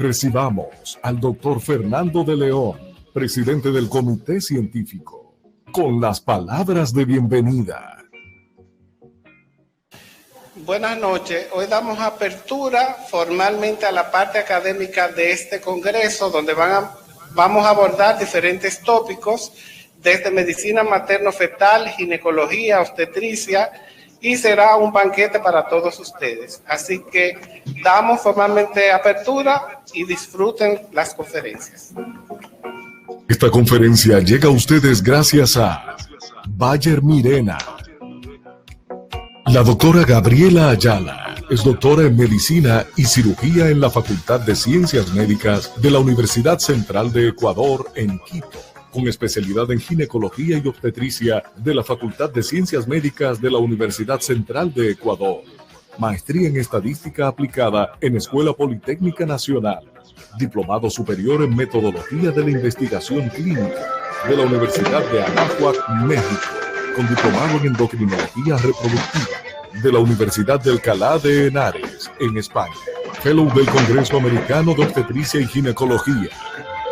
Recibamos al doctor Fernando de León, presidente del Comité Científico, con las palabras de bienvenida. Buenas noches. Hoy damos apertura formalmente a la parte académica de este congreso, donde vamos a abordar diferentes tópicos, desde medicina materno-fetal, ginecología, obstetricia, y será un banquete para todos ustedes. Así que damos formalmente apertura y disfruten las conferencias. Esta conferencia llega a ustedes gracias a Bayer Mirena. La doctora Gabriela Ayala es doctora en Medicina y Cirugía en la Facultad de Ciencias Médicas de la Universidad Central de Ecuador en Quito, con especialidad en Ginecología y Obstetricia de la Facultad de Ciencias Médicas de la Universidad Central de Ecuador, maestría en Estadística Aplicada en Escuela Politécnica Nacional, diplomado superior en Metodología de la Investigación Clínica de la Universidad de Anáhuac, México, con diplomado en Endocrinología Reproductiva de la Universidad de Alcalá de Henares, en España, fellow del Congreso Americano de Obstetricia y Ginecología.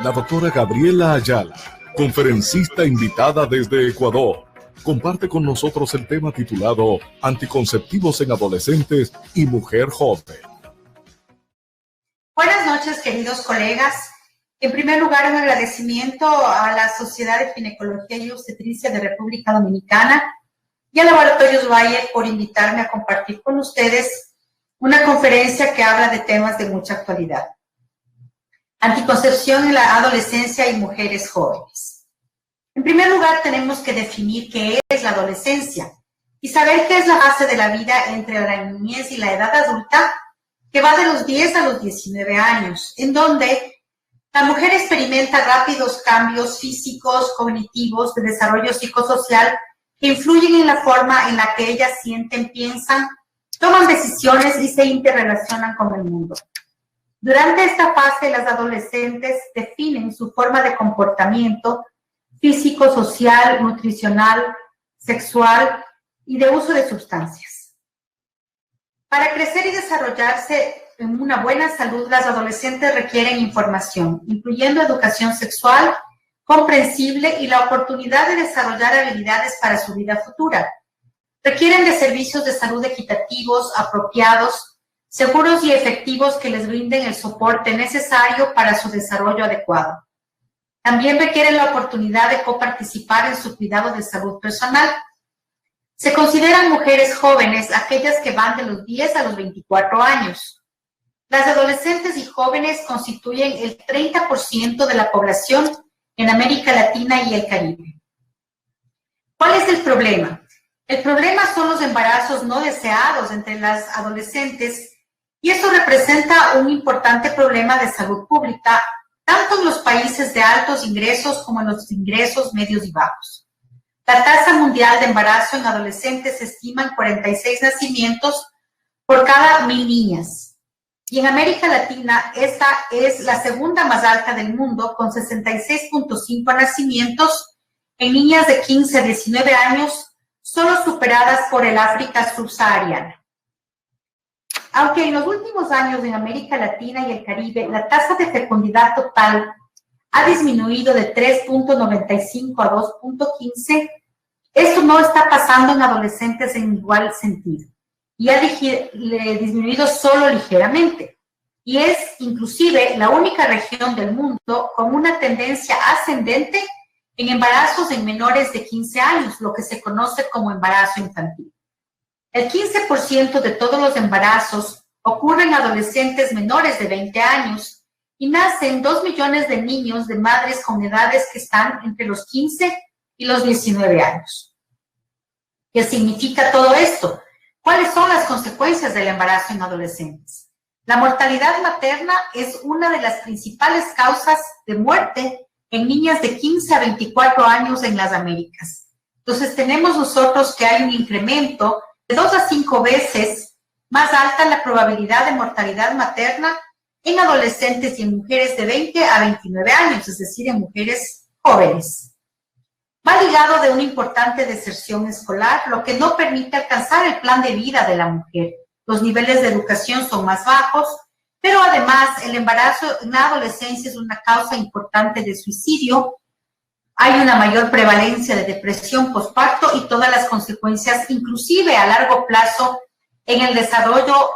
La doctora Gabriela Ayala, conferencista invitada desde Ecuador, comparte con nosotros el tema titulado Anticonceptivos en Adolescentes y Mujer Joven. Buenas noches, queridos colegas. En primer lugar, un agradecimiento a la Sociedad de Ginecología y Obstetricia de República Dominicana y a Laboratorios Bayer por invitarme a compartir con ustedes una conferencia que habla de temas de mucha actualidad. Anticoncepción en la adolescencia y mujeres jóvenes. En primer lugar, tenemos que definir qué es la adolescencia y saber qué es la fase de la vida entre la niñez y la edad adulta, que va de los 10 a los 19 años, en donde la mujer experimenta rápidos cambios físicos, cognitivos, de desarrollo psicosocial que influyen en la forma en la que ellas sienten, piensan, toman decisiones y se interrelacionan con el mundo. Durante esta fase, las adolescentes definen su forma de comportamiento físico, social, nutricional, sexual y de uso de sustancias. Para crecer y desarrollarse en una buena salud, las adolescentes requieren información, incluyendo educación sexual, comprensible y la oportunidad de desarrollar habilidades para su vida futura. Requieren de servicios de salud equitativos, apropiados, seguros y efectivos que les brinden el soporte necesario para su desarrollo adecuado. También requieren la oportunidad de coparticipar en su cuidado de salud personal. Se consideran mujeres jóvenes aquellas que van de los 10 a los 24 años. Las adolescentes y jóvenes constituyen el 30% de la población en América Latina y el Caribe. ¿Cuál es el problema? El problema son los embarazos no deseados entre las adolescentes y eso representa un importante problema de salud pública, tanto en los países de altos ingresos como en los ingresos medios y bajos. La tasa mundial de embarazo en adolescentes se estima en 46 nacimientos por cada 1,000 niñas. Y en América Latina, esta es la segunda más alta del mundo, con 66.5 nacimientos en niñas de 15 a 19 años, solo superadas por el África subsahariana. Aunque en los últimos años en América Latina y el Caribe, la tasa de fecundidad total ha disminuido de 3.95 a 2.15, esto no está pasando en adolescentes en igual sentido. Y ha disminuido solo ligeramente. Y es inclusive la única región del mundo con una tendencia ascendente en embarazos en menores de 15 años, lo que se conoce como embarazo infantil. El 15% de todos los embarazos ocurren en adolescentes menores de 20 años y nacen 2 millones de niños de madres con edades que están entre los 15 y los 19 años. ¿Qué significa todo esto? ¿Cuáles son las consecuencias del embarazo en adolescentes? La mortalidad materna es una de las principales causas de muerte en niñas de 15 a 24 años en las Américas. Entonces tenemos nosotros que hay un incremento de 2 a 5 veces más alta la probabilidad de mortalidad materna en adolescentes y en mujeres de 20 a 29 años, es decir, en mujeres jóvenes. Va ligado de una importante deserción escolar, lo que no permite alcanzar el plan de vida de la mujer. Los niveles de educación son más bajos Pero además, el embarazo en la adolescencia es una causa importante de suicidio. Hay una mayor prevalencia de depresión postparto y todas las consecuencias, inclusive a largo plazo, en el desarrollo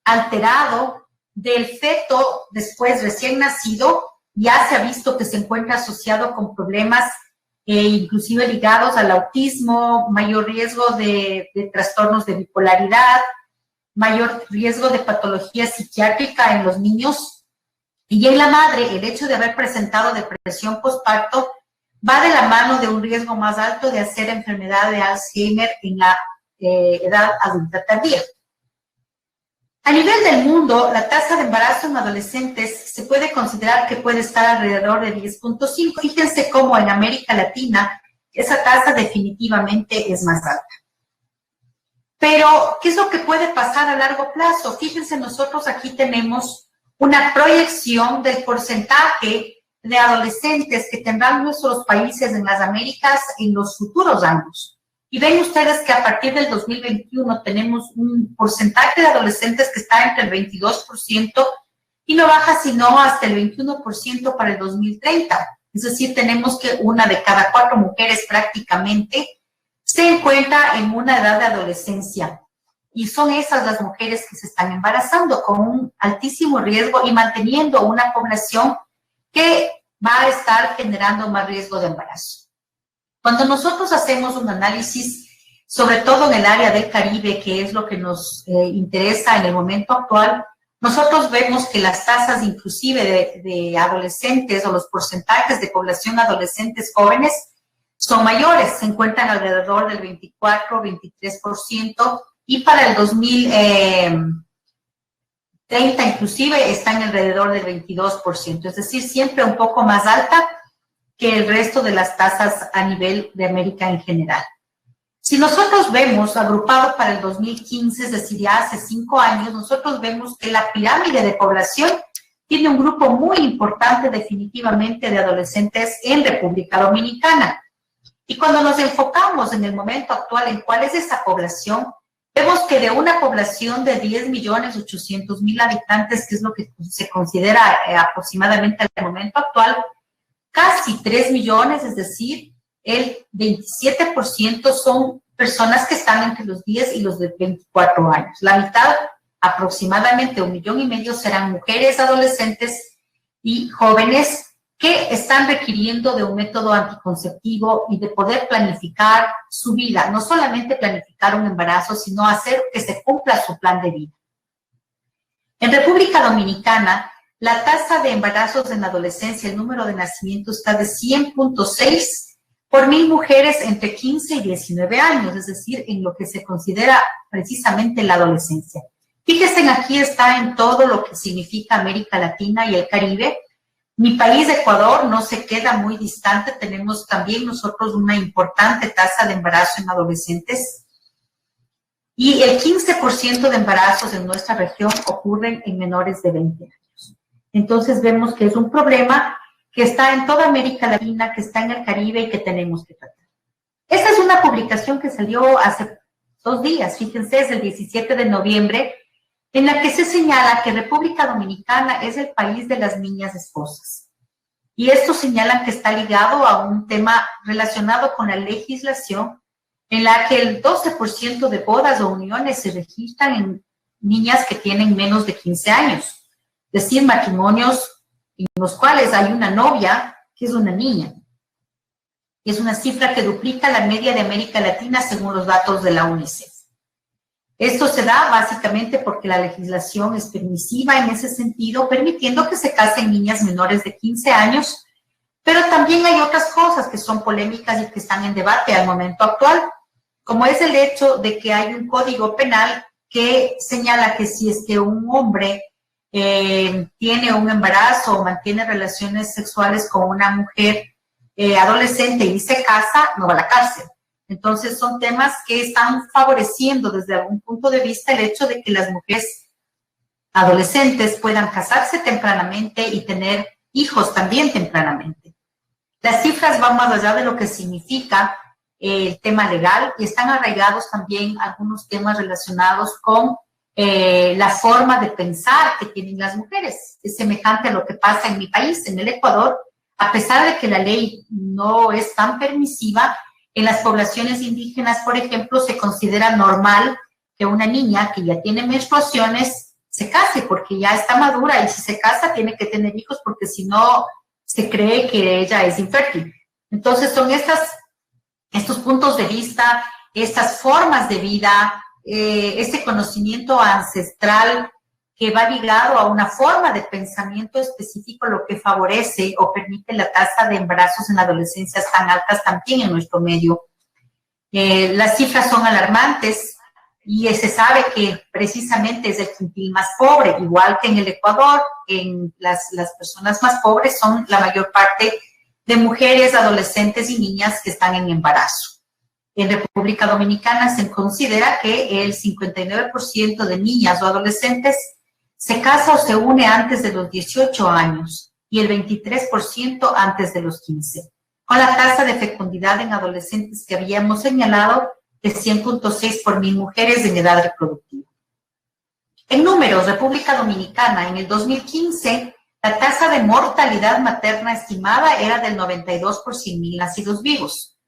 alterado del feto después recién nacido. Ya se ha visto que se encuentra asociado con problemas inclusive ligados al autismo, mayor riesgo de trastornos de bipolaridad, mayor riesgo de patología psiquiátrica en los niños. Y en la madre, el hecho de haber presentado depresión postparto va de la mano de un riesgo más alto de hacer enfermedad de Alzheimer en la edad adulta tardía. A nivel del mundo, la tasa de embarazo en adolescentes se puede considerar que puede estar alrededor de 10.5. Fíjense cómo en América Latina esa tasa definitivamente es más alta. Pero, ¿qué es lo que puede pasar a largo plazo? Fíjense, nosotros aquí tenemos una proyección del porcentaje de adolescentes que tendrán nuestros países en las Américas en los futuros años. Y ven ustedes que a partir del 2021 tenemos un porcentaje de adolescentes que está entre el 22% y no baja sino hasta el 21% para el 2030. Es decir, tenemos que una de cada 4 mujeres prácticamente se encuentra en una edad de adolescencia. Y son esas las mujeres que se están embarazando con un altísimo riesgo y manteniendo una población que va a estar generando más riesgo de embarazo. Cuando nosotros hacemos un análisis, sobre todo en el área del Caribe, que es lo que nos interesa en el momento actual, nosotros vemos que las tasas inclusive de adolescentes o los porcentajes de población adolescentes jóvenes son mayores, se encuentran alrededor del 24-23% y para el 2030 inclusive están alrededor del 22%, es decir, siempre un poco más alta que el resto de las tasas a nivel de América en general. Si nosotros vemos, agrupado para el 2015, es decir, ya hace 5 años, nosotros vemos que la pirámide de población tiene un grupo muy importante definitivamente de adolescentes en República Dominicana. Y cuando nos enfocamos en el momento actual en cuál es esa población, vemos que de una población de 10.800.000 habitantes, que es lo que se considera aproximadamente al momento actual, casi 3 millones, es decir, el 27% son personas que están entre los 10 y los de 24 años. La mitad, aproximadamente 1,5 millones, serán mujeres, adolescentes y jóvenes que están requiriendo de un método anticonceptivo y de poder planificar su vida, no solamente planificar un embarazo, sino hacer que se cumpla su plan de vida. En República Dominicana, la tasa de embarazos en adolescencia, el número de nacimientos está de 100.6 por 1,000 mujeres entre 15 y 19 años, es decir, en lo que se considera precisamente la adolescencia. Fíjense, aquí está en todo lo que significa América Latina y el Caribe. Mi país, Ecuador, no se queda muy distante. Tenemos también nosotros una importante tasa de embarazo en adolescentes. Y el 15% de embarazos en nuestra región ocurren en menores de 20 años. Entonces vemos que es un problema que está en toda América Latina, que está en el Caribe y que tenemos que tratar. Esta es una publicación que salió hace 2 días, fíjense, es el 17 de noviembre, en la que se señala que República Dominicana es el país de las niñas esposas. Y esto señalan que está ligado a un tema relacionado con la legislación en la que el 12% de bodas o uniones se registran en niñas que tienen menos de 15 años. Es decir, matrimonios en los cuales hay una novia que es una niña. Es una cifra que duplica la media de América Latina según los datos de la UNICEF. Esto se da básicamente porque la legislación es permisiva en ese sentido, permitiendo que se casen niñas menores de 15 años, pero también hay otras cosas que son polémicas y que están en debate al momento actual, como es el hecho de que hay un código penal que señala que si es que un hombre tiene un embarazo o mantiene relaciones sexuales con una mujer adolescente y se casa, no va a la cárcel. Entonces son temas que están favoreciendo desde algún punto de vista el hecho de que las mujeres adolescentes puedan casarse tempranamente y tener hijos también tempranamente. Las cifras van más allá de lo que significa el tema legal y están arraigados también algunos temas relacionados con la forma de pensar que tienen las mujeres. Es semejante a lo que pasa en mi país, en el Ecuador. A pesar de que la ley no es tan permisiva, en las poblaciones indígenas, por ejemplo, se considera normal que una niña que ya tiene menstruaciones se case porque ya está madura, y si se casa tiene que tener hijos porque si no se cree que ella es infértil. Entonces son estos puntos de vista, estas formas de vida, este conocimiento ancestral que va ligado a una forma de pensamiento específico, lo que favorece o permite la tasa de embarazos en adolescencias tan altas también en nuestro medio. Las cifras son alarmantes y se sabe que precisamente es el quintil más pobre, igual que en el Ecuador. En las personas más pobres son la mayor parte de mujeres, adolescentes y niñas que están en embarazo. En República Dominicana se considera que el 59% de niñas o adolescentes se casa o se une antes de los 18 años y el 23% antes de los 15, con la tasa de fecundidad en adolescentes que habíamos señalado de 100.6 por 1000 mujeres en edad reproductiva. En números, República Dominicana, en el 2015, la tasa de mortalidad materna estimada era del 92 por 100.000 nacidos vivos,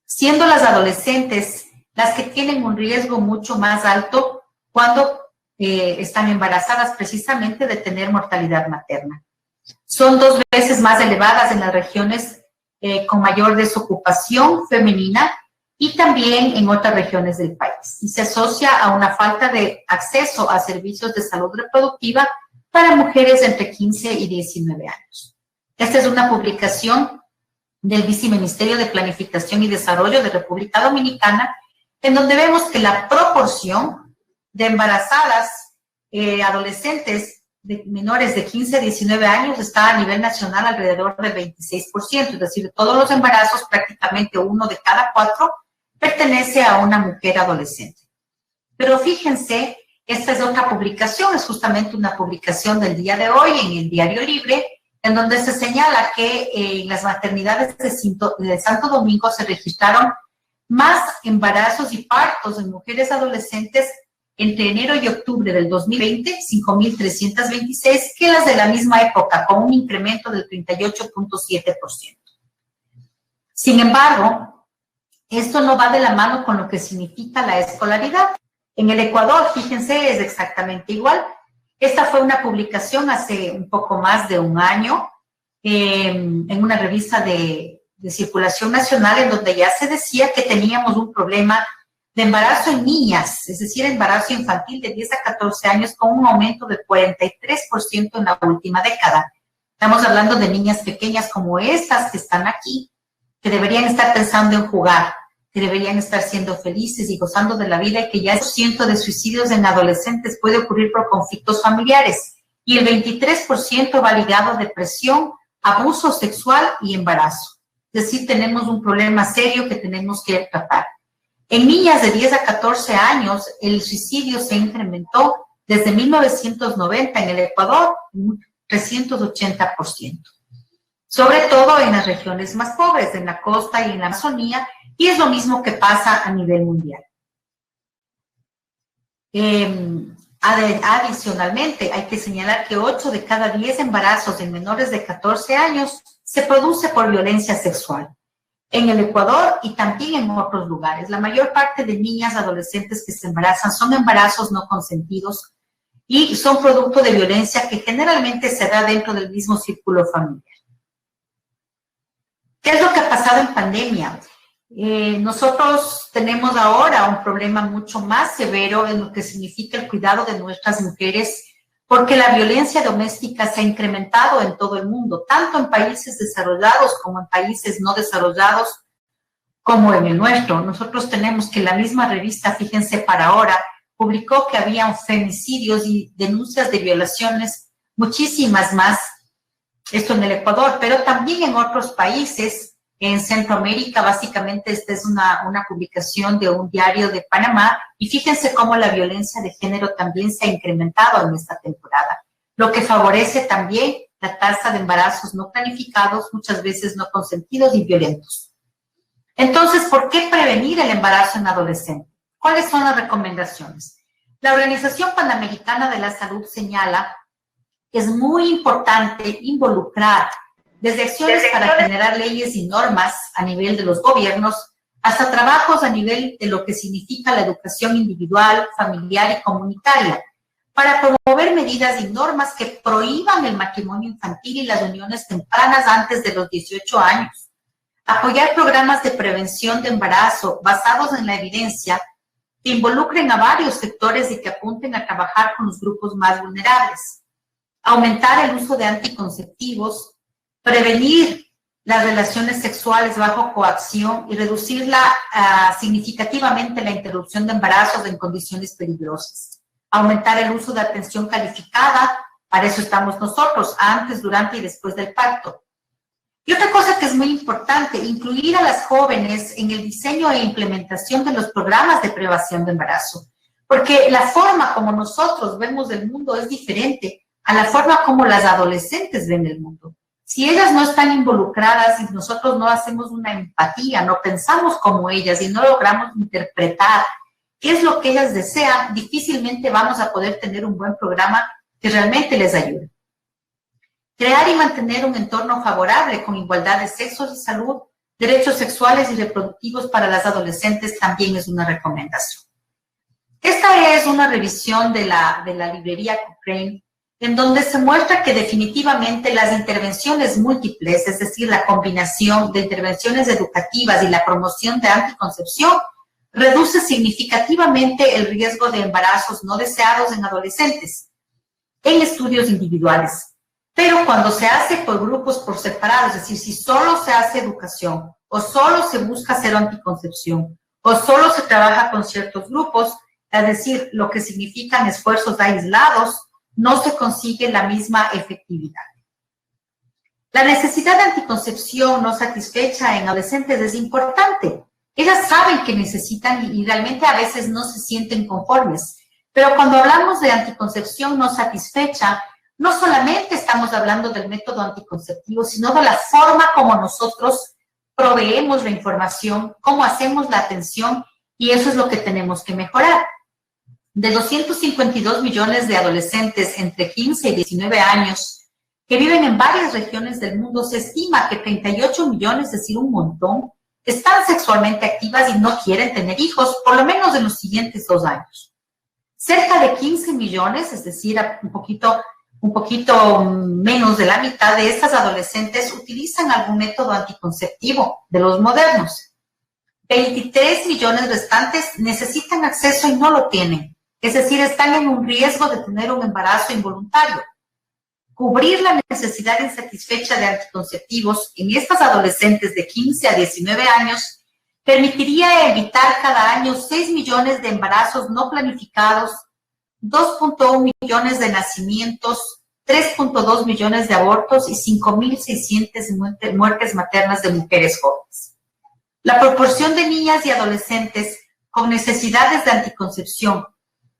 siendo las adolescentes las que tienen un riesgo mucho más alto cuando están embarazadas, precisamente de tener mortalidad materna. Son 2 veces más elevadas en las regiones con mayor desocupación femenina y también en otras regiones del país. Y se asocia a una falta de acceso a servicios de salud reproductiva para mujeres entre 15 y 19 años. Esta es una publicación del Viceministerio de Planificación y Desarrollo de República Dominicana, en donde vemos que la proporción de embarazadas adolescentes de menores de 15 a 19 años está a nivel nacional alrededor del 26%, es decir, de todos los embarazos, prácticamente 1 de cada 4 pertenece a una mujer adolescente. Pero fíjense, esta es otra publicación, es justamente una publicación del día de hoy en el Diario Libre, en donde se señala que en las maternidades de Santo Domingo se registraron más embarazos y partos en mujeres adolescentes entre enero y octubre del 2020, 5.326, que las de la misma época, con un incremento del 38.7%. Sin embargo, esto no va de la mano con lo que significa la escolaridad. En el Ecuador, fíjense, es exactamente igual. Esta fue una publicación hace un poco más de un año en una revista de circulación nacional, en donde ya se decía que teníamos un problema de embarazo en niñas, es decir, embarazo infantil de 10 a 14 años con un aumento de 43% en la última década. Estamos hablando de niñas pequeñas como estas que están aquí, que deberían estar pensando en jugar, que deberían estar siendo felices y gozando de la vida, y que ya el 100% de suicidios en adolescentes puede ocurrir por conflictos familiares, y el 23% va ligado a depresión, abuso sexual y embarazo. Es decir, tenemos un problema serio que tenemos que tratar. En niñas de 10 a 14 años, el suicidio se incrementó desde 1990 en el Ecuador un 380%. Sobre todo en las regiones más pobres, en la costa y en la Amazonía, y es lo mismo que pasa a nivel mundial. Adicionalmente, hay que señalar que 8 de cada 10 embarazos en menores de 14 años se produce por violencia sexual. En el Ecuador y también en otros lugares, la mayor parte de niñas adolescentes que se embarazan son embarazos no consentidos y son producto de violencia que generalmente se da dentro del mismo círculo familiar. ¿Qué es lo que ha pasado en pandemia? Nosotros tenemos ahora un problema mucho más severo en lo que significa el cuidado de nuestras mujeres, porque la violencia doméstica se ha incrementado en todo el mundo, tanto en países desarrollados como en países no desarrollados, como en el nuestro. Nosotros tenemos que la misma revista, fíjense, para ahora, publicó que había femicidios y denuncias de violaciones, muchísimas más, esto en el Ecuador, pero también en otros países. En Centroamérica, básicamente, esta es una publicación de un diario de Panamá, y fíjense cómo la violencia de género también se ha incrementado en esta temporada, lo que favorece también la tasa de embarazos no planificados, muchas veces no consentidos y violentos. Entonces, ¿por qué prevenir el embarazo en adolescentes? ¿Cuáles son las recomendaciones? La Organización Panamericana de la Salud señala que es muy importante involucrar desde acciones para generar leyes y normas a nivel de los gobiernos hasta trabajos a nivel de lo que significa la educación individual, familiar y comunitaria, para promover medidas y normas que prohíban el matrimonio infantil y las uniones tempranas antes de los 18 años, apoyar programas de prevención de embarazo basados en la evidencia que involucren a varios sectores y que apunten a trabajar con los grupos más vulnerables, aumentar el uso de anticonceptivos, prevenir las relaciones sexuales bajo coacción y reducir significativamente la interrupción de embarazos en condiciones peligrosas, aumentar el uso de atención calificada, para eso estamos nosotros, antes, durante y después del parto. Y otra cosa que es muy importante, incluir a las jóvenes en el diseño e implementación de los programas de prevención de embarazo, porque la forma como nosotros vemos el mundo es diferente a la forma como las adolescentes ven el mundo. Si ellas no están involucradas y nosotros no hacemos una empatía, no pensamos como ellas y no logramos interpretar qué es lo que ellas desean, difícilmente vamos a poder tener un buen programa que realmente les ayude. Crear y mantener un entorno favorable con igualdad de sexos y salud, derechos sexuales y reproductivos para las adolescentes también es una recomendación. Esta es una revisión de la librería Cochrane, en donde se muestra que definitivamente las intervenciones múltiples, es decir, la combinación de intervenciones educativas y la promoción de anticoncepción, reduce significativamente el riesgo de embarazos no deseados en adolescentes, en estudios individuales. Pero cuando se hace por grupos por separado, es decir, si solo se hace educación, o solo se busca hacer anticoncepción, o solo se trabaja con ciertos grupos, es decir, lo que significan esfuerzos aislados, no se consigue la misma efectividad. La necesidad de anticoncepción no satisfecha en adolescentes es importante. Ellas saben que necesitan y realmente a veces no se sienten conformes. Pero cuando hablamos de anticoncepción no satisfecha, no solamente estamos hablando del método anticonceptivo, sino de la forma como nosotros proveemos la información, cómo hacemos la atención, y eso es lo que tenemos que mejorar. De 252 millones de adolescentes entre 15 y 19 años que viven en varias regiones del mundo, se estima que 38 millones, es decir, un montón, están sexualmente activas y no quieren tener hijos, por lo menos en los siguientes 2 años. Cerca de 15 millones, es decir, un poquito menos de la mitad de estas adolescentes utilizan algún método anticonceptivo de los modernos. 23 millones restantes necesitan acceso y no lo tienen. Es decir, están en un riesgo de tener un embarazo involuntario. Cubrir la necesidad insatisfecha de anticonceptivos en estas adolescentes de 15 a 19 años permitiría evitar cada año 6 millones de embarazos no planificados, 2.1 millones de nacimientos, 3.2 millones de abortos y 5.600 muertes maternas de mujeres jóvenes. La proporción de niñas y adolescentes con necesidades de anticoncepción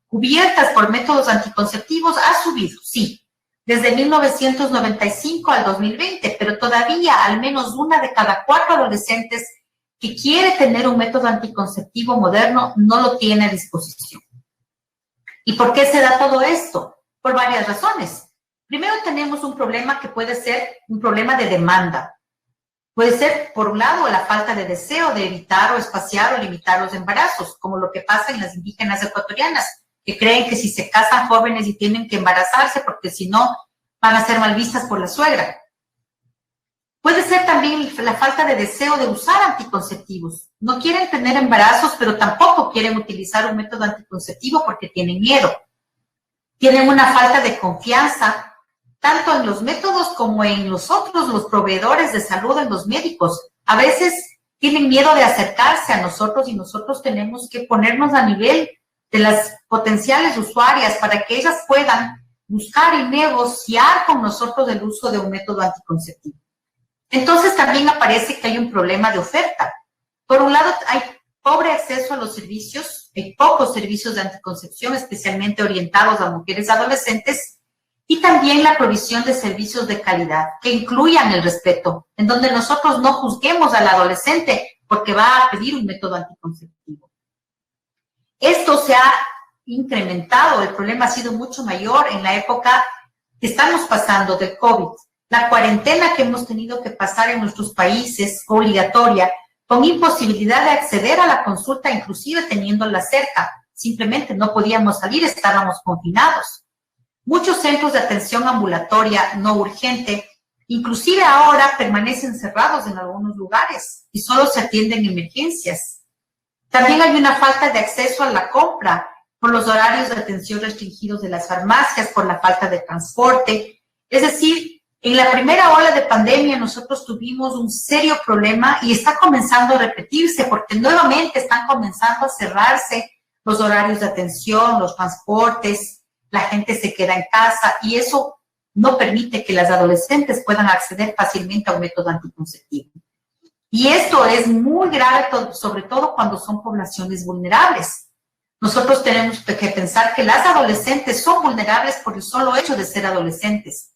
cubiertas por métodos anticonceptivos ha subido, sí, desde 1995 al 2020, pero todavía al menos 1 de cada 4 adolescentes que quiere tener un método anticonceptivo moderno no lo tiene a disposición. ¿Y por qué se da todo esto? Por varias razones. Primero, tenemos un problema que puede ser un problema de demanda. Puede ser, por un lado, la falta de deseo de evitar o espaciar o limitar los embarazos, como lo que pasa en las indígenas ecuatorianas, que creen que si se casan jóvenes y tienen que embarazarse porque si no van a ser mal vistas por la suegra. Puede ser también la falta de deseo de usar anticonceptivos. No quieren tener embarazos, pero tampoco quieren utilizar un método anticonceptivo porque tienen miedo. Tienen una falta de confianza, tanto en los métodos como en los proveedores de salud, en los médicos. A veces tienen miedo de acercarse a nosotros y nosotros tenemos que ponernos a nivel de las potenciales usuarias para que ellas puedan buscar y negociar con nosotros el uso de un método anticonceptivo. Entonces también aparece que hay un problema de oferta. Por un lado, hay pobre acceso a los servicios, hay pocos servicios de anticoncepción, especialmente orientados a mujeres adolescentes, y también la provisión de servicios de calidad que incluyan el respeto, en donde nosotros no juzguemos al adolescente porque va a pedir un método anticonceptivo. Esto se ha incrementado, el problema ha sido mucho mayor en la época que estamos pasando del COVID. La cuarentena que hemos tenido que pasar en nuestros países, obligatoria, con imposibilidad de acceder a la consulta, inclusive teniéndola cerca. Simplemente no podíamos salir, estábamos confinados. Muchos centros de atención ambulatoria no urgente, inclusive ahora, permanecen cerrados en algunos lugares y solo se atienden emergencias. También hay una falta de acceso a la compra por los horarios de atención restringidos de las farmacias, por la falta de transporte. Es decir, en la primera ola de pandemia nosotros tuvimos un serio problema y está comenzando a repetirse porque nuevamente están comenzando a cerrarse los horarios de atención, los transportes, la gente se queda en casa y eso no permite que las adolescentes puedan acceder fácilmente a un método anticonceptivo. Y esto es muy grave, sobre todo cuando son poblaciones vulnerables. Nosotros tenemos que pensar que las adolescentes son vulnerables por el solo hecho de ser adolescentes.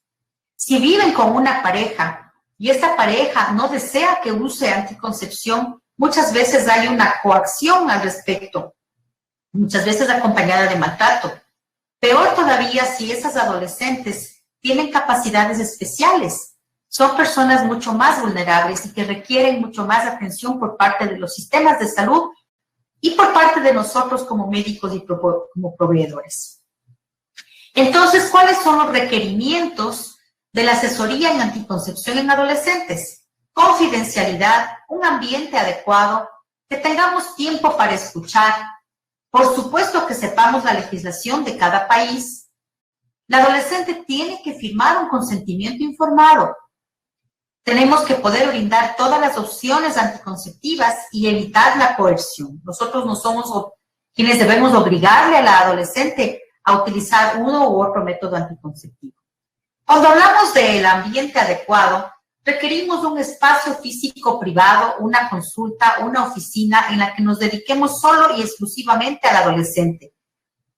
Si viven con una pareja y esta pareja no desea que use anticoncepción, muchas veces hay una coacción al respecto, muchas veces acompañada de maltrato. Peor todavía si esas adolescentes tienen capacidades especiales, son personas mucho más vulnerables y que requieren mucho más atención por parte de los sistemas de salud y por parte de nosotros como médicos y como proveedores. Entonces, ¿cuáles son los requerimientos de la asesoría en anticoncepción en adolescentes? Confidencialidad, un ambiente adecuado, que tengamos tiempo para escuchar, por supuesto que sepamos la legislación de cada país. La adolescente tiene que firmar un consentimiento informado. Tenemos que poder brindar todas las opciones anticonceptivas y evitar la coerción. Nosotros no somos quienes debemos obligarle a la adolescente a utilizar uno u otro método anticonceptivo. Cuando hablamos del ambiente adecuado, requerimos un espacio físico privado, una consulta, una oficina en la que nos dediquemos solo y exclusivamente al adolescente,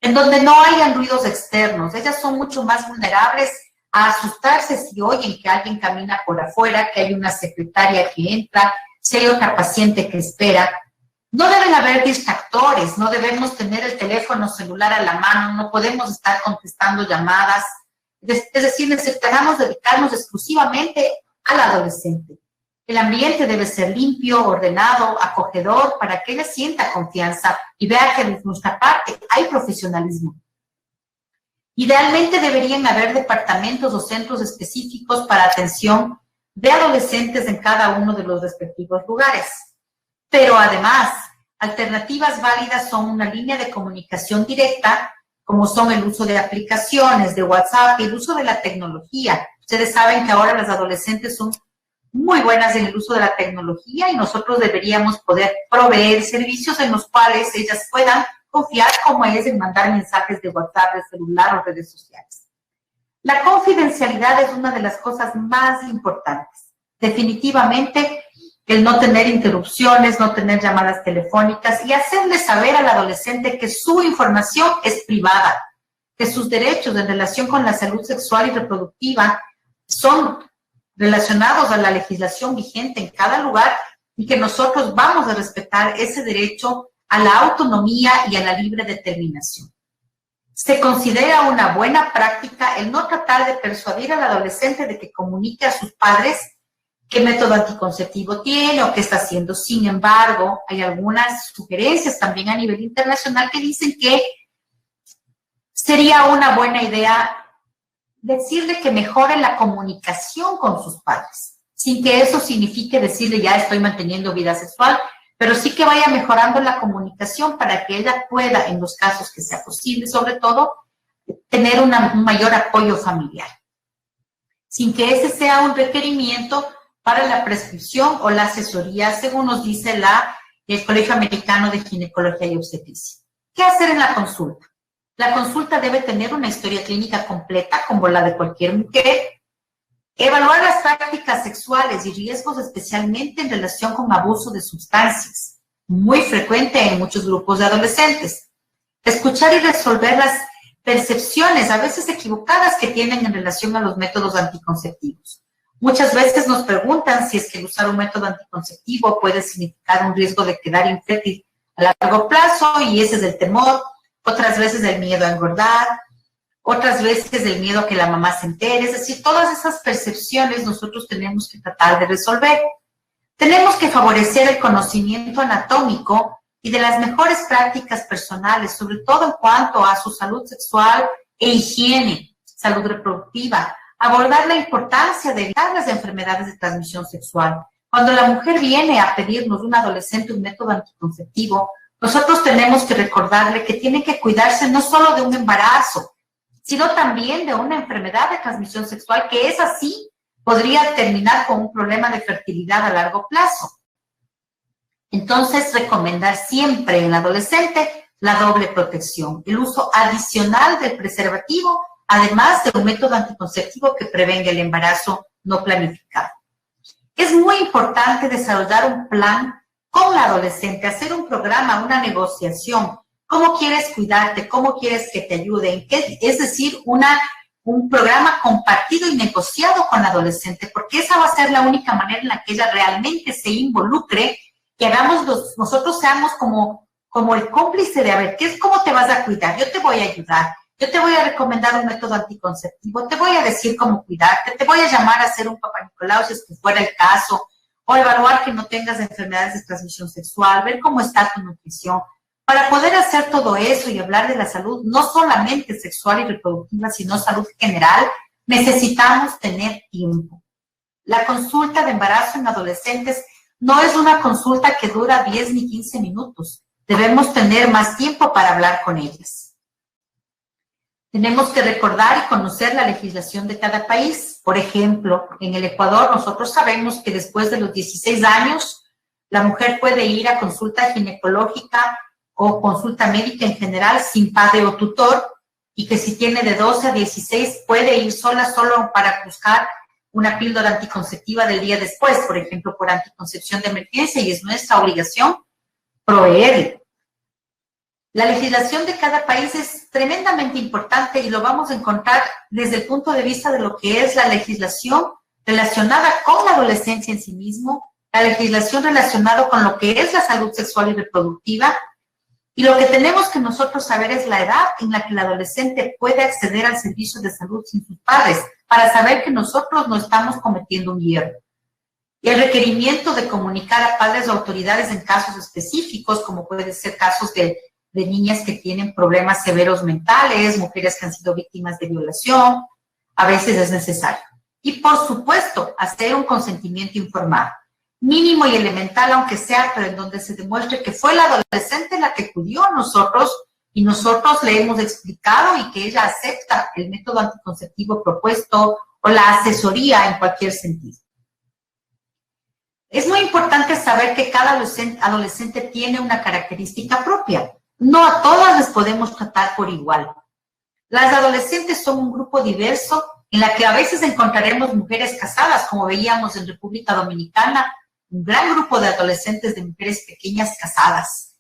en donde no hayan ruidos externos. Ellas son mucho más vulnerables a asustarse si oyen que alguien camina por afuera, que hay una secretaria que entra, si hay otra paciente que espera. No deben haber distractores, no debemos tener el teléfono celular a la mano, no podemos estar contestando llamadas. Es decir, necesitamos dedicarnos exclusivamente al adolescente. El ambiente debe ser limpio, ordenado, acogedor, para que ella sienta confianza y vea que de nuestra parte hay profesionalismo. Idealmente deberían haber departamentos o centros específicos para atención de adolescentes en cada uno de los respectivos lugares. Pero además, alternativas válidas son una línea de comunicación directa, como son el uso de aplicaciones, de WhatsApp, el uso de la tecnología. Ustedes saben que ahora las adolescentes son muy buenas en el uso de la tecnología y nosotros deberíamos poder proveer servicios en los cuales ellas puedan confiar, como es en mandar mensajes de WhatsApp, de celular o redes sociales. La confidencialidad es una de las cosas más importantes. Definitivamente, el no tener interrupciones, no tener llamadas telefónicas y hacerle saber al adolescente que su información es privada, que sus derechos en relación con la salud sexual y reproductiva son relacionados a la legislación vigente en cada lugar y que nosotros vamos a respetar ese derecho a la autonomía y a la libre determinación. Se considera una buena práctica el no tratar de persuadir al adolescente de que comunique a sus padres qué método anticonceptivo tiene o qué está haciendo. Sin embargo, hay algunas sugerencias también a nivel internacional que dicen que sería una buena idea decirle que mejore la comunicación con sus padres, sin que eso signifique decirle ya estoy manteniendo vida sexual, pero sí que vaya mejorando la comunicación para que ella pueda, en los casos que sea posible, sobre todo, tener un mayor apoyo familiar, sin que ese sea un requerimiento para la prescripción o la asesoría, según nos dice el Colegio Americano de Ginecología y Obstetricia. ¿Qué hacer en la consulta? La consulta debe tener una historia clínica completa, como la de cualquier mujer. Evaluar las prácticas sexuales y riesgos, especialmente en relación con abuso de sustancias, muy frecuente en muchos grupos de adolescentes. Escuchar y resolver las percepciones, a veces equivocadas, que tienen en relación a los métodos anticonceptivos. Muchas veces nos preguntan si es que usar un método anticonceptivo puede significar un riesgo de quedar infértil a largo plazo, y ese es el temor. otras veces el miedo a engordar, otras veces el miedo a que la mamá se entere. Es decir, todas esas percepciones nosotros tenemos que tratar de resolver. Tenemos que favorecer el conocimiento anatómico y de las mejores prácticas personales, sobre todo en cuanto a su salud sexual e higiene, salud reproductiva, abordar la importancia de evitar las enfermedades de transmisión sexual. Cuando la mujer viene a pedirnos, un adolescente, un método anticonceptivo, nosotros tenemos que recordarle que tiene que cuidarse no solo de un embarazo, sino también de una enfermedad de transmisión sexual que es así, podría terminar con un problema de fertilidad a largo plazo. Entonces, recomendar siempre en el adolescente la doble protección, el uso adicional del preservativo, además de un método anticonceptivo que prevenga el embarazo no planificado. Es muy importante desarrollar un plan con la adolescente, hacer un programa, una negociación, cómo quieres cuidarte, cómo quieres que te ayuden, es decir, un programa compartido y negociado con la adolescente, porque esa va a ser la única manera en la que ella realmente se involucre, que nosotros seamos como el cómplice de, a ver, ¿cómo te vas a cuidar? Yo te voy a ayudar, yo te voy a recomendar un método anticonceptivo, te voy a decir cómo cuidarte, te voy a llamar a hacer un papá Nicolau si es que fuera el caso, o evaluar que no tengas enfermedades de transmisión sexual, ver cómo está tu nutrición. Para poder hacer todo eso y hablar de la salud, no solamente sexual y reproductiva, sino salud general, necesitamos tener tiempo. La consulta de embarazo en adolescentes no es una consulta que dura 10 ni 15 minutos. Debemos tener más tiempo para hablar con ellas. Tenemos que recordar y conocer la legislación de cada país. Por ejemplo, en el Ecuador nosotros sabemos que después de los 16 años, la mujer puede ir a consulta ginecológica o consulta médica en general sin padre o tutor, y que si tiene de 12 a 16 puede ir sola solo para buscar una píldora anticonceptiva del día después, por ejemplo, por anticoncepción de emergencia, y es nuestra obligación proveerle. La legislación de cada país es tremendamente importante y lo vamos a encontrar desde el punto de vista de lo que es la legislación relacionada con la adolescencia en sí mismo, la legislación relacionada con lo que es la salud sexual y reproductiva. Y lo que tenemos que nosotros saber es la edad en la que el adolescente puede acceder al servicio de salud sin sus padres, para saber que nosotros no estamos cometiendo un hierro. Y el requerimiento de comunicar a padres o autoridades en casos específicos, como pueden ser casos de niñas que tienen problemas severos mentales, mujeres que han sido víctimas de violación, a veces es necesario. Y por supuesto, hacer un consentimiento informado, mínimo y elemental, aunque sea, pero en donde se demuestre que fue la adolescente la que acudió a nosotros y nosotros le hemos explicado y que ella acepta el método anticonceptivo propuesto o la asesoría en cualquier sentido. Es muy importante saber que cada adolescente tiene una característica propia. No a todas les podemos tratar por igual. Las adolescentes son un grupo diverso en la que a veces encontraremos mujeres casadas, como veíamos en República Dominicana, un gran grupo de adolescentes de mujeres pequeñas casadas,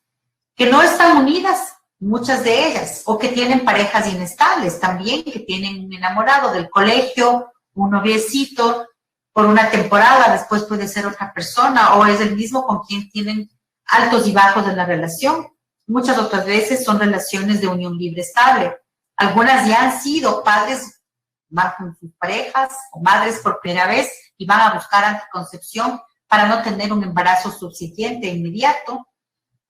que no están unidas, muchas de ellas, o que tienen parejas inestables también, que tienen un enamorado del colegio, un noviecito, por una temporada, después puede ser otra persona, o es el mismo con quien tienen altos y bajos en la relación. Muchas otras veces son relaciones de unión libre estable. Algunas ya han sido padres, van con sus parejas, o madres por primera vez, y van a buscar anticoncepción para no tener un embarazo subsiguiente e inmediato,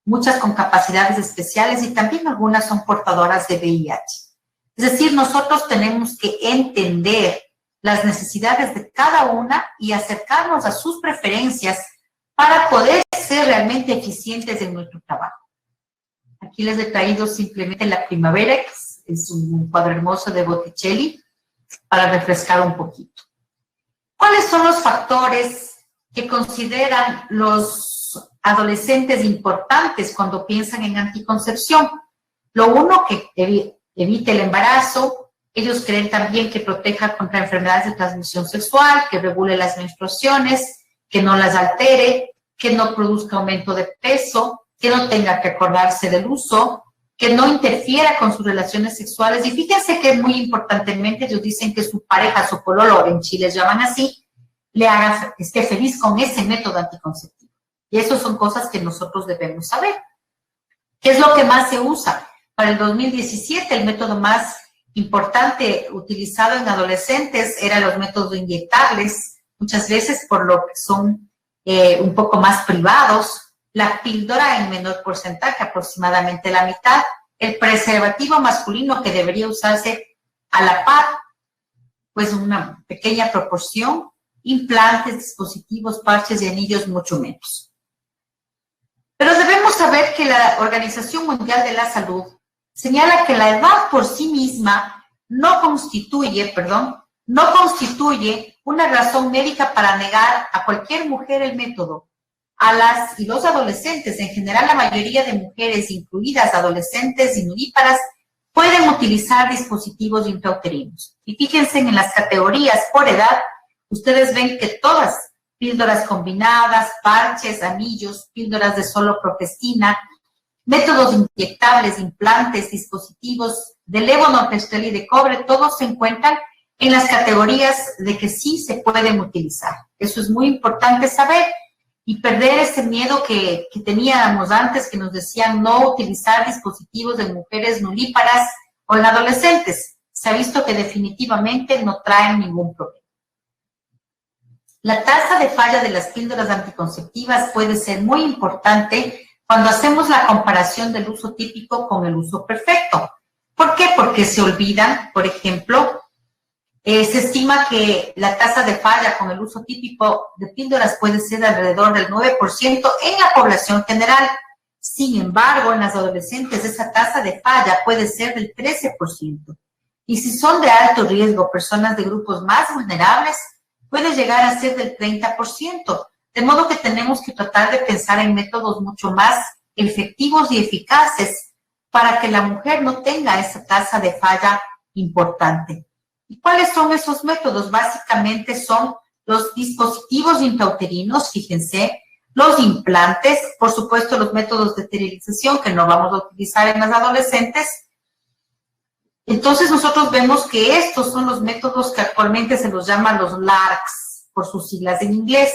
muchas con capacidades especiales y también algunas son portadoras de VIH. Es decir, nosotros tenemos que entender las necesidades de cada una y acercarnos a sus preferencias para poder ser realmente eficientes en nuestro trabajo. Aquí les he traído simplemente La Primavera, que es un cuadro hermoso de Botticelli, para refrescar un poquito. ¿Cuáles son los factores que consideran los adolescentes importantes cuando piensan en anticoncepción? Lo uno, que evite el embarazo. Ellos creen también que proteja contra enfermedades de transmisión sexual, que regule las menstruaciones, que no las altere, que no produzca aumento de peso, que no tenga que acordarse del uso, que no interfiera con sus relaciones sexuales. Y fíjense que muy importantemente ellos dicen que su pareja, su pololo, en Chile llaman así, esté feliz con ese método anticonceptivo. Y eso son cosas que nosotros debemos saber. ¿Qué es lo que más se usa? Para el 2017, el método más importante utilizado en adolescentes eran los métodos inyectables, muchas veces por lo que son un poco más privados, la píldora en menor porcentaje, aproximadamente la mitad, el preservativo masculino que debería usarse a la par, pues una pequeña proporción, implantes, dispositivos, parches y anillos, mucho menos. Pero debemos saber que la Organización Mundial de la Salud señala que la edad por sí misma no constituye una razón médica para negar a cualquier mujer el método. A las y los adolescentes, en general la mayoría de mujeres, incluidas adolescentes y nulíparas, pueden utilizar dispositivos intrauterinos. Y fíjense en las categorías por edad, ustedes ven que todas, píldoras combinadas, parches, anillos, píldoras de solo progestina, métodos inyectables, implantes, dispositivos de levonorgestrel y de cobre, todos se encuentran en las categorías de que sí se pueden utilizar. Eso es muy importante saber y perder ese miedo que teníamos antes, que nos decían no utilizar dispositivos de mujeres nulíparas o en adolescentes. Se ha visto que definitivamente no traen ningún problema. La tasa de falla de las píldoras anticonceptivas puede ser muy importante cuando hacemos la comparación del uso típico con el uso perfecto. ¿Por qué? Porque se olvidan, por ejemplo, se estima que la tasa de falla con el uso típico de píldoras puede ser alrededor del 9% en la población general. Sin embargo, en las adolescentes esa tasa de falla puede ser del 13%. Y si son de alto riesgo, personas de grupos más vulnerables, puede llegar a ser del 30%. De modo que tenemos que tratar de pensar en métodos mucho más efectivos y eficaces para que la mujer no tenga esa tasa de falla importante. ¿Y cuáles son esos métodos? Básicamente son los dispositivos intrauterinos, fíjense, los implantes, por supuesto los métodos de esterilización que no vamos a utilizar en las adolescentes. Entonces nosotros vemos que estos son los métodos que actualmente se los llaman los LARCs, por sus siglas en inglés,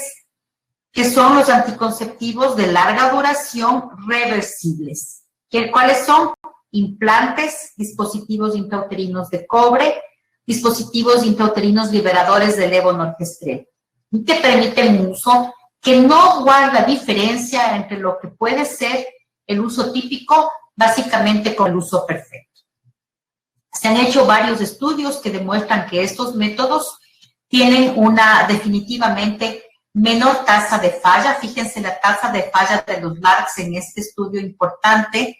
que son los anticonceptivos de larga duración reversibles. ¿Cuáles son? Implantes, dispositivos intrauterinos de cobre, dispositivos intrauterinos liberadores de levonorgestrel, que permiten un uso que no guarda diferencia entre lo que puede ser el uso típico, básicamente con el uso perfecto. Se han hecho varios estudios que demuestran que estos métodos tienen una definitivamente menor tasa de falla. Fíjense la tasa de falla de los LARCs en este estudio importante,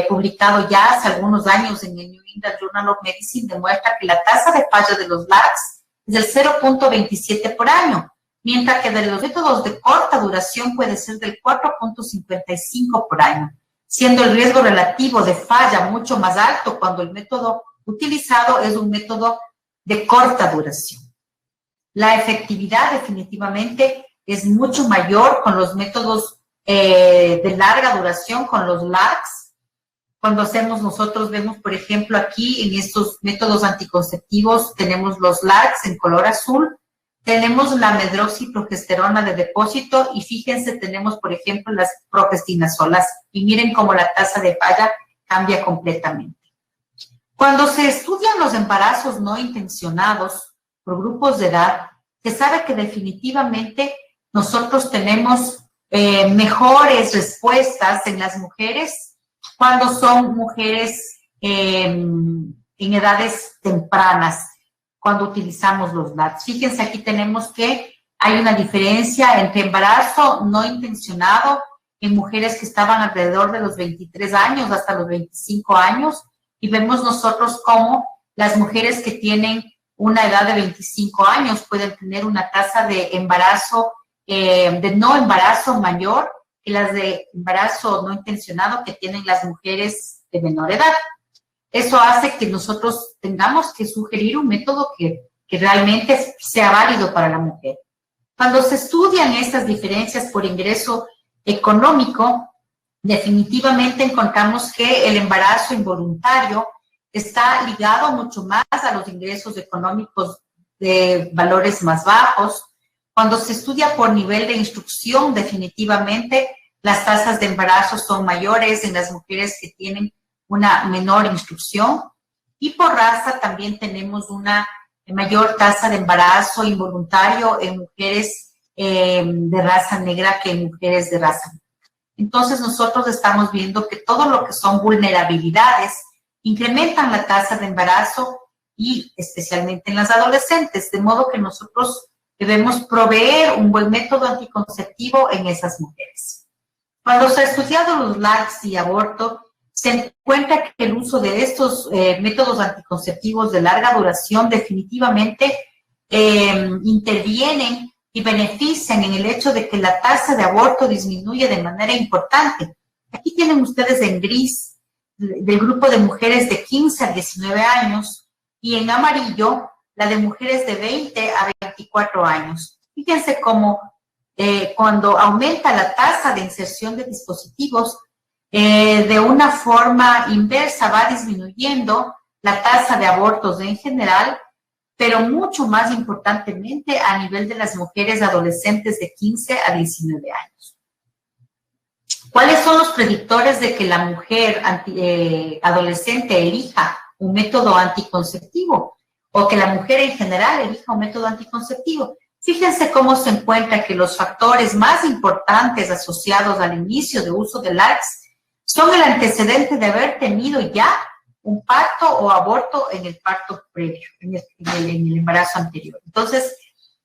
publicado ya hace algunos años en el New England Journal of Medicine, demuestra que la tasa de falla de los LARCs es del 0.27 por año, mientras que de los métodos de corta duración puede ser del 4.55 por año, siendo el riesgo relativo de falla mucho más alto cuando el método utilizado es un método de corta duración. La efectividad definitivamente es mucho mayor con los métodos de larga duración, con los LARCs. Cuando hacemos nosotros, vemos, por ejemplo, aquí en estos métodos anticonceptivos, tenemos los LARCs en color azul, tenemos la medroxiprogesterona de depósito y fíjense, tenemos, por ejemplo, las progestinazolas y miren cómo la tasa de falla cambia completamente. Cuando se estudian los embarazos no intencionados por grupos de edad, se sabe que definitivamente nosotros tenemos mejores respuestas en las mujeres cuando son mujeres en edades tempranas, cuando utilizamos los LARCs. Fíjense, aquí tenemos que hay una diferencia entre embarazo no intencionado en mujeres que estaban alrededor de los 23 años hasta los 25 años, y vemos nosotros cómo las mujeres que tienen una edad de 25 años pueden tener una tasa de embarazo, de no embarazo mayor que las de embarazo no intencionado que tienen las mujeres de menor edad. Eso hace que nosotros tengamos que sugerir un método que realmente sea válido para la mujer. Cuando se estudian estas diferencias por ingreso económico, definitivamente encontramos que el embarazo involuntario está ligado mucho más a los ingresos económicos de valores más bajos. Cuando se estudia por nivel de instrucción, definitivamente las tasas de embarazo son mayores en las mujeres que tienen una menor instrucción. Y por raza también tenemos una mayor tasa de embarazo involuntario en mujeres de raza negra que en mujeres de raza blanca. Entonces nosotros estamos viendo que todo lo que son vulnerabilidades incrementan la tasa de embarazo y especialmente en las adolescentes, de modo que nosotros debemos proveer un buen método anticonceptivo en esas mujeres. Cuando se ha estudiado los LARCs y aborto, se encuentra que el uso de estos métodos anticonceptivos de larga duración definitivamente intervienen y benefician en el hecho de que la tasa de aborto disminuye de manera importante. Aquí tienen ustedes en gris del grupo de mujeres de 15 a 19 años y en amarillo la de mujeres de 20 a 24 años. Fíjense cómo cuando aumenta la tasa de inserción de dispositivos, de una forma inversa va disminuyendo la tasa de abortos en general, pero mucho más importantemente a nivel de las mujeres adolescentes de 15 a 19 años. ¿Cuáles son los predictores de que la mujer adolescente elija un método anticonceptivo o que la mujer en general elija un método anticonceptivo? Fíjense cómo se encuentra que los factores más importantes asociados al inicio de uso de LARCs son el antecedente de haber tenido ya un parto o aborto en el parto previo, en el embarazo anterior. Entonces,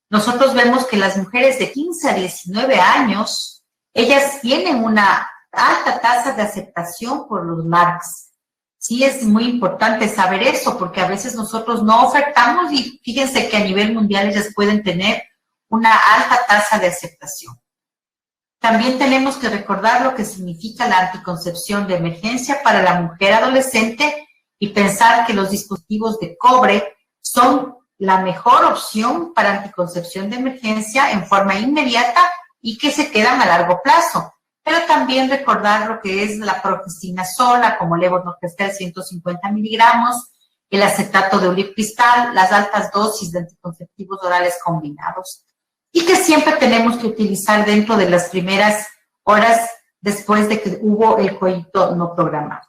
nosotros vemos que las mujeres de 15 a 19 años, ellas tienen una alta tasa de aceptación por los LARCs. Sí, es muy importante saber eso, porque a veces nosotros no ofertamos y fíjense que a nivel mundial ellas pueden tener una alta tasa de aceptación. También tenemos que recordar lo que significa la anticoncepción de emergencia para la mujer adolescente y pensar que los dispositivos de cobre son la mejor opción para anticoncepción de emergencia en forma inmediata y que se quedan a largo plazo. Pero también recordar lo que es la progestina sola, como levonorgestrel 150 miligramos, el acetato de ulipristal, las altas dosis de anticonceptivos orales combinados. Y que siempre tenemos que utilizar dentro de las primeras horas después de que hubo el coito no programado.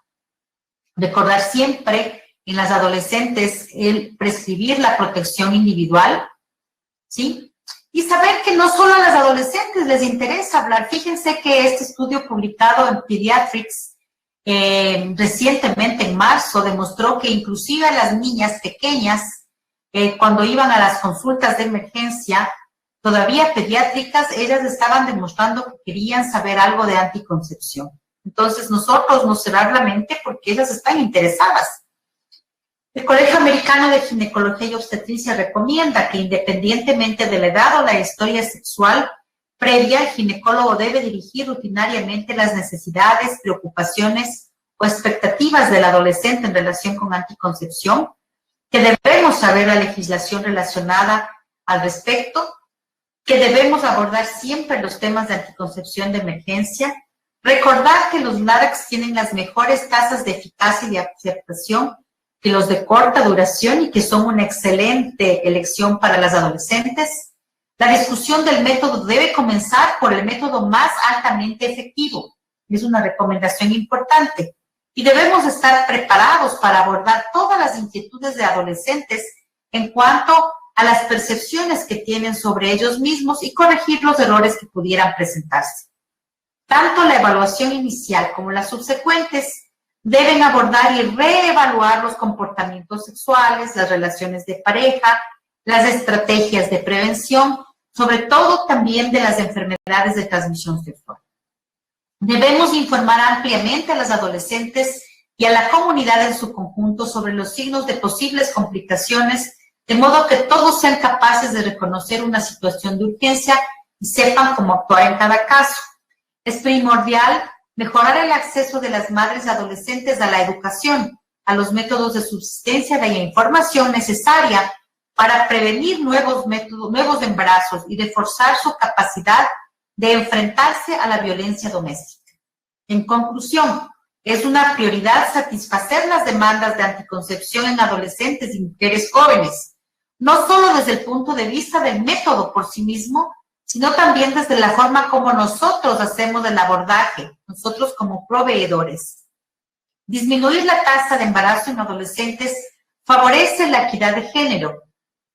Recordar siempre en las adolescentes el prescribir la protección individual, ¿sí? Y saber que no solo a las adolescentes les interesa hablar. Fíjense que este estudio publicado en Pediatrics recientemente en marzo demostró que inclusive a las niñas pequeñas, cuando iban a las consultas de emergencia, todavía pediátricas, ellas estaban demostrando que querían saber algo de anticoncepción. Entonces, nosotros no cerrar la mente porque ellas están interesadas. El Colegio Americano de Ginecología y Obstetricia recomienda que independientemente de la edad o la historia sexual previa, el ginecólogo debe dirigir rutinariamente las necesidades, preocupaciones o expectativas del adolescente en relación con anticoncepción, que debemos saber la legislación relacionada al respecto, que debemos abordar siempre los temas de anticoncepción de emergencia, recordar que los LARCs tienen las mejores tasas de eficacia y de aceptación que los de corta duración y que son una excelente elección para las adolescentes. La discusión del método debe comenzar por el método más altamente efectivo. Es una recomendación importante. Y debemos estar preparados para abordar todas las inquietudes de adolescentes en cuanto a las percepciones que tienen sobre ellos mismos y corregir los errores que pudieran presentarse. Tanto la evaluación inicial como las subsecuentes deben abordar y reevaluar los comportamientos sexuales, las relaciones de pareja, las estrategias de prevención, sobre todo también de las enfermedades de transmisión sexual. Debemos informar ampliamente a las adolescentes y a la comunidad en su conjunto sobre los signos de posibles complicaciones, de modo que todos sean capaces de reconocer una situación de urgencia y sepan cómo actuar en cada caso. Es primordial mejorar el acceso de las madres adolescentes a la educación, a los métodos de subsistencia y a la información necesaria para prevenir nuevos embarazos y reforzar su capacidad de enfrentarse a la violencia doméstica. En conclusión, es una prioridad satisfacer las demandas de anticoncepción en adolescentes y mujeres jóvenes, no solo desde el punto de vista del método por sí mismo, sino también desde la forma como nosotros hacemos el abordaje, nosotros como proveedores. Disminuir la tasa de embarazo en adolescentes favorece la equidad de género,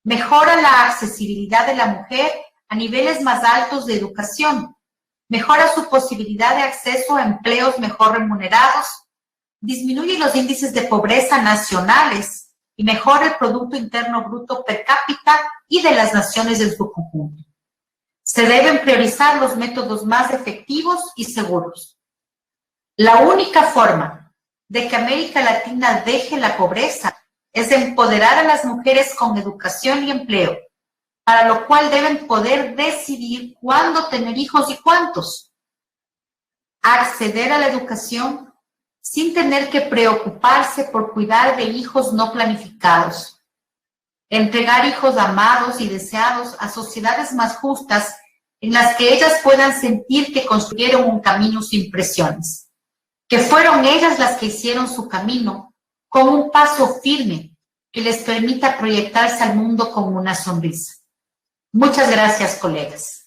mejora la accesibilidad de la mujer a niveles más altos de educación, mejora su posibilidad de acceso a empleos mejor remunerados, disminuye los índices de pobreza nacionales y mejora el Producto Interno Bruto per cápita y de las naciones en su conjunto. Se deben priorizar los métodos más efectivos y seguros. La única forma de que América Latina deje la pobreza es empoderar a las mujeres con educación y empleo, para lo cual deben poder decidir cuándo tener hijos y cuántos. Acceder a la educación sin tener que preocuparse por cuidar de hijos no planificados. Entregar hijos amados y deseados a sociedades más justas en las que ellas puedan sentir que construyeron un camino sin presiones, que fueron ellas las que hicieron su camino con un paso firme que les permita proyectarse al mundo con una sonrisa. Muchas gracias, colegas.